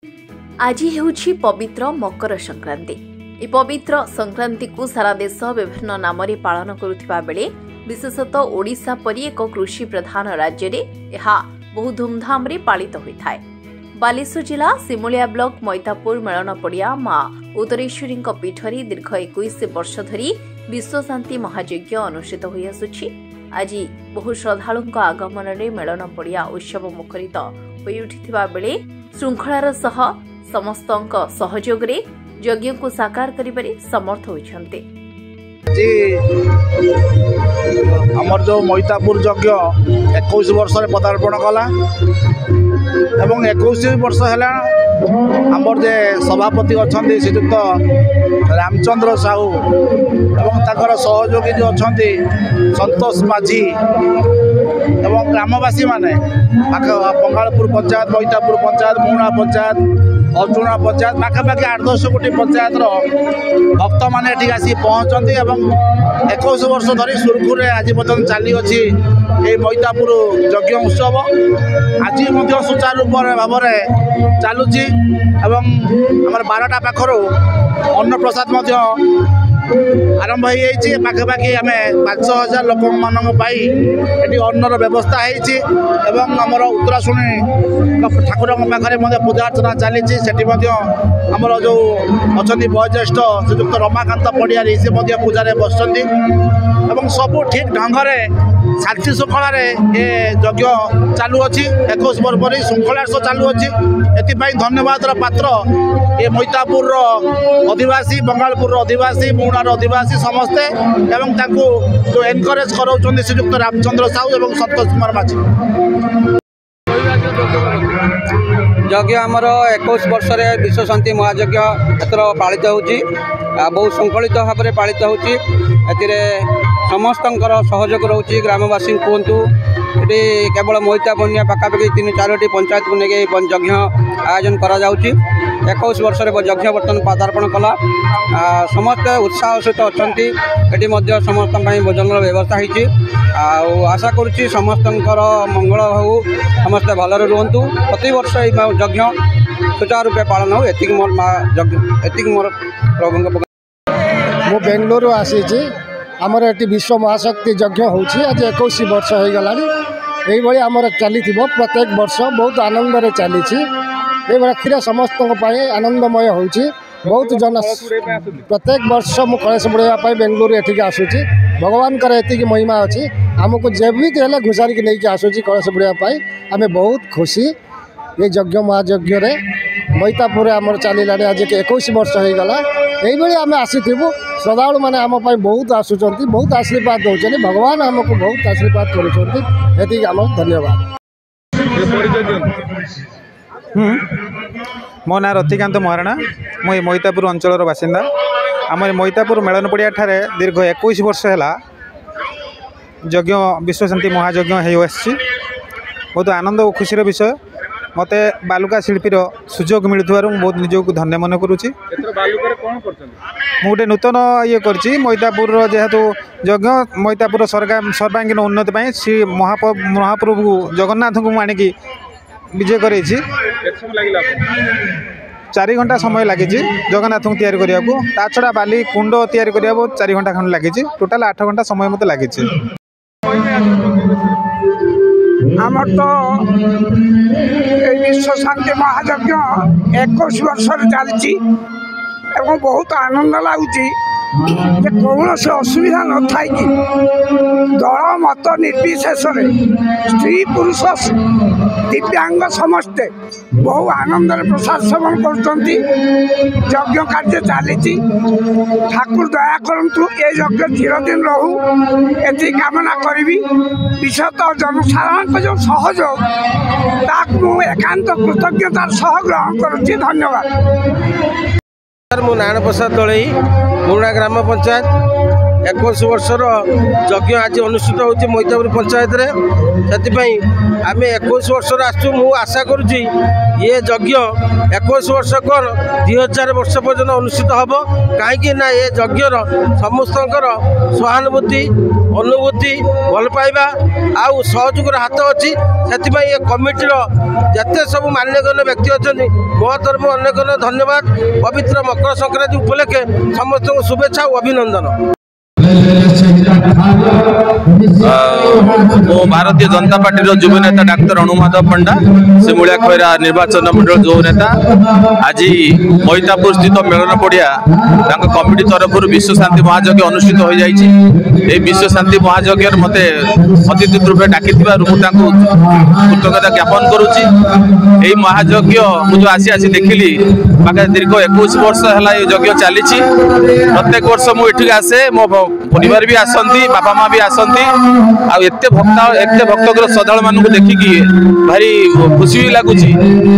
आज हेउछि पवित्र मकर संक्रांति। ए पवित्र संक्रांति को सारा देश विभिन्न नाम पालन करुथिबा बेले विशेषतः ओडिशा परि एक कृषि प्रधान राज्य में यह बहु धूमधाम रे पालित होइथाय। बालेश्वर जिला सिमुलिया ब्लॉक मैतापुर मेलन पड़िया मां उत्तरेश्वरी पीठरे दीर्घ 21 वर्ष धरी विश्व शांति महायज्ञ अनुष्ठित होई आसुछि। आज बहु श्रद्धालु आगमन में मेलन पड़िया उत्सव मुखरित होई उठिथिबा बेले श्रृंखलार सह समस्तक सहयोग रे यज्ञ को साकार करिबारे समर्थ होइछन्ते। हमर जो मैतापुर यज्ञ 21 वर्ष रे पदार्पण कला एवं 21 वर्ष है आमर जे सभापति अच्छा श्रीजुक्त रामचंद्र साहू एवं ताकर सहयोगी जो अच्छा संतोष माझी एवं ग्रामवासी माने बंगालपुर पंचायत मैतापुर पंचायत मुणा पंचायत अर्जुना पंचायत पाखापाखि 8-10 कोटी पंचायत भक्त मैंने ये आसी पहुँचती 21 वर्ष धरी सुरखुर आज पर्यटन चली अच्छी ये मैतापुर यज्ञ उत्सव आज सुचारू भाव में चलुची आमर 12टा पाखर अन्न प्रसाद आरंभ हो पाखापाखि आम 5,000 लोक मानी अन्नर व्यवस्था होमर उत्तराशुणी ठाकुर पाखे पूजा अर्चना चली आमर जो अच्छा वयोज्येष्ठ श्रीजुक्त रमाकांत पड़ियारी सी पूजा बस सबू ठीक ढंग से शांति श्रृंखला ये यज्ञ चालू अच्छी 21 वर्ष पर श्रृंखला चालू अच्छी एपाई धन्यवाद पात्र ये मैतापुर अधिवासी बंगालपुर अधिवासी मुणार अधिवासी समस्ते एवं जो एनकरेज कराउछन्ति श्रीजुक्त रामचंद्र साहू एवं संतोष कुमार माझी। यज्ञ आमर 21 वर्ष विश्व शांति महायज्ञ एथर पालित होउची बहुत श्रृंखलित भाव में पालित होउची। समस्त सहयोग रोचे ग्रामवासी कहतु ये केवल मैता बनिया पाखापाखि 3-4टी पंचायत को लेकिन यज्ञ आयोजन करा 21 वर्ष यज्ञ बर्तमान पदार्पण कला समस्त उत्साह सहित अच्छा ये समस्त भोजन व्यवस्था होती आशा करुच्ची समस्त मंगल हो समस्ते भलरे रुहतु प्रति वर्ष यज्ञ सुचारू रूपे पालन हो एतिक मोर प्रभु मु बेंगलुरु आसी आमर ये विश्व महाशक्ति यज्ञ होची आज 21 वर्ष हो गला यही आमर चली प्रत्येक वर्ष बहुत आनंद रे चली ये क्षीर समस्त आनंदमय होची बहुत जन प्रत्येक वर्ष मु कलश बुड़ाई बेंगलुरु एठिक आसूची भगवान एति महिमा अच्छी आमको जेमिति हेले घुसारिक नहीं आसूची कलश बुड़ाई आम बहुत खुशी ये यज्ञ महायज्ञ मैतापुर आमर चलला आज 21 वर्ष हो गला यही आम आसीबू श्रद्धालु मैंने आम बहुत आसुँच बहुत आशीर्वाद दौरान भगवान आमको बहुत आशीर्वाद कर आम धन्यवाद। मो ना रतिकांत महाराणा मुझे मैतापुर अंचल बासिंदा आम मैतापुर मेलन पड़िया ठारे दीर्घ 21 वर्ष है यज्ञ विश्व शांति महायज्ञ हो बहुत आनंद और खुशी विषय मत बालुका शिल्पीर सुजोग मिलुवर बहुत निजक धन्य मन करुँची गोटे नूतन ये कर मैतापुर जेहेतु यज्ञ मैतापुर सर्वांगीन उन्नति श्री महाप्रभु जगन्नाथ को आणिकी विजय कर 4 घंटा समय लगी जगन्नाथ को तैयारी करने को ता छड़ा बाली कुंड तैयारी करने 4 घंटा खंड लगी टोटाल 8 घंटा समय मत लगी। आमर तो विश्व शांति महायज्ञ 21 वर्ष चलती बहुत आनंद लगुच कौन से असुविधा न थाई दल मत निर्विशेष स्त्री पुरुष दिव्यांग समस्ते बहु आनंद प्रसाद सेवन कर कार्य चली ठाकुर दया करंतु ये यज्ञ चिरदिन रहू ये कामना करी विशेषतः जनसाधारण जो सहयोग ताकू एकांत कृतज्ञतार सह ग्रहण करुच्ची धन्यवाद। मो नारायण प्रसाद दलई मुणा ग्राम पंचायत 21 वर्षर यज्ञ आज अनुष्ठित होची मैतापुर पंचायत रे सेति आम 21 वर्षर आसु मु आशा करुँची ये यज्ञ 21 वर्ष कर 2000 वर्ष पर्यटन अनुष्ठित हम कहीं ना ये यज्ञर समस्त सहानुभूति अनुभूति भल पाइबा आउ सहयोगर हाथ अच्छी से ये कमिटीर जिते सब मान्यगण्य व्यक्ति अच्छा मो तरफ अनेक धन्यवाद। पवित्र मकर संक्रांति उपलक्षे समस्त शुभेच्छा और अभिनंदन। भारतीय जनता पार्टी युव नेता डाक्तर अनुमाधव पंडा सिमुलिया खैरा निर्वाचन मंडल जो नेता आज मैतापुर स्थित मेलन पड़िया कमिटी तरफ विश्व शांति महायज्ञ अनुष्ठित हो जाए। विश्व शांति महायज्ञ मत अतिथि रूपे डाकी कृतज्ञता ज्ञापन करुच्ची। यही महायज्ञ मुझे आसी आसी देखिली दीर्घ 21 वर्ष है यज्ञ चली। प्रत्येक वर्ष मुझे आसे मो परिवार भी आसती बापा माँ भी आसती आते भक्त श्रद्धा मान देखिकी भारी खुशी भी लगुच।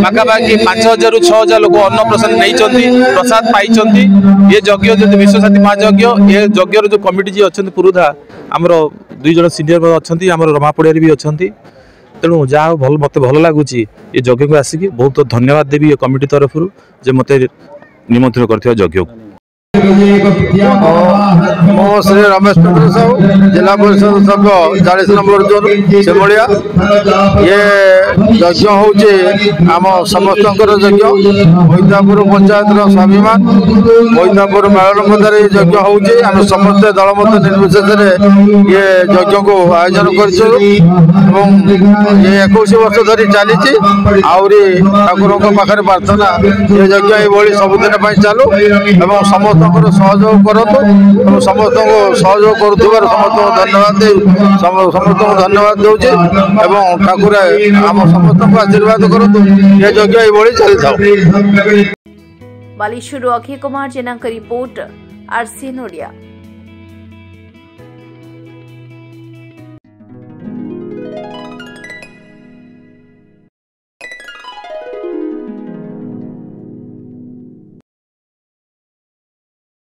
पाखापाखि 5000 ରୁ 6000 लोक अन्न प्रसाद नहीं प्रसाद पाई। ये यज्ञ जो विश्व शांति महायज्ञ ये यज्ञ जो कमिटी जी अच्छा पुरुधा आमर 2 जन सीनियर अच्छा आम रमापड़िया भी अच्छा तेणु जहाँ भल मत भल लगुच ये यज्ञ को आसिक बहुत धन्यवाद देवी ये कमिटी तरफ जे मत निमंत्रण कर यज्ञ। मो श्री रमेश चंद्र साहू जिला परिषद सभ्य 40 नंबर जोन सिमुलिया। ये यज्ञ हूँ आम समस्त यज्ञ मैतापुर पंचायत स्वाभिमान मैतापुर मेलन पदार यज्ञ हूँ आम समस्त दलमत निर्विशेष ये यज्ञ को आयोजन कर 21 वर्ष धरी चली आहरी ठाकुर पाखे प्रार्थना ये यज्ञ ये सबुदिन चलू और समस्त सहयोग करूँ समस्त सहयोग कर समस्त धन्यवाद दूचे ठाकुर आम समस्त आशीर्वाद करूँ ये यज्ञ ये चली था। बालेश्वर अक्षय कुमार जेना रिपोर्ट RCN ओडिया।